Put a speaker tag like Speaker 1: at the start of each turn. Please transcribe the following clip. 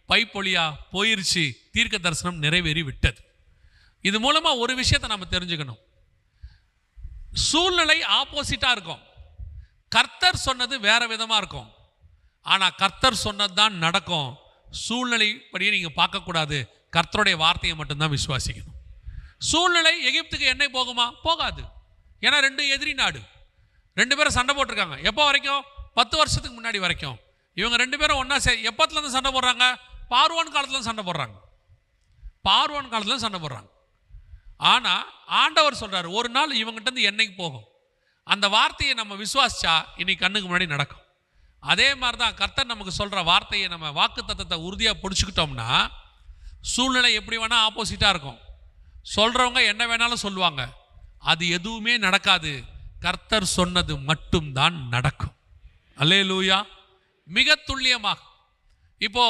Speaker 1: பைப்பொழியா போயிருச்சு, தீர்க்க தரிசனம் நிறைவேறி விட்டது. இது மூலமா ஒரு விஷயத்தை நம்ம தெரிஞ்சுக்கணும். சூழ்நிலை ஆப்போசிட்டா இருக்கும். கர்த்தர் சொன்னது வேற விதமா இருக்கும். ஆனா கர்த்தர் சொன்னது தான் நடக்கும். சூழ்நிலை படியே நீங்க பார்க்கக்கூடாது. கர்த்தருடைய வார்த்தையை மட்டும்தான் விசுவாசிக்கணும். சூழ்நிலை எகிப்துக்கு எண்ணெய் போகுமா? போகாது. ஏன்னா ரெண்டும் எதிரி நாடு. 2 பேரும் சண்டை போட்டிருக்காங்க. எப்போ வரைக்கும்? 10 வருஷத்துக்கு முன்னாடி வரைக்கும். இவங்க 2 பேரும் ஒன்னா எப்பத்துலேருந்து சண்டை போடுறாங்க? பார்வோன் காலத்துல சண்டை போடுறாங்க. பார்வோன் காலத்துல சண்டை போடுறாங்க. ஆனா ஆண்டவர் சொல்றாரு, ஒரு நாள் இவங்கிட்ட இருந்து எண்ணெய்க்கு போகும். அந்த வார்த்தையை நம்ம விசுவாசிச்சா இன்னைக்கு கண்ணுக்கு முன்னாடி நடக்கும். அதே மாதிரி தான் கர்த்தர் நமக்கு சொல்ற வார்த்தையை நம்ம வாக்கு தத்தத்தை உறுதியா பிடிச்சுக்கிட்டோம்னா, சூழ்நிலை எப்படி வேணா ஆப்போசிட்டா இருக்கும். சொல்றவங்க என்ன வேணாலும் சொல்லுவாங்க. அது எதுவுமே நடக்காது. கர்த்தர் சொன்னது மட்டும்தான் நடக்கும். அல்லேலூயா. மிக துல்லியமாக. இப்போ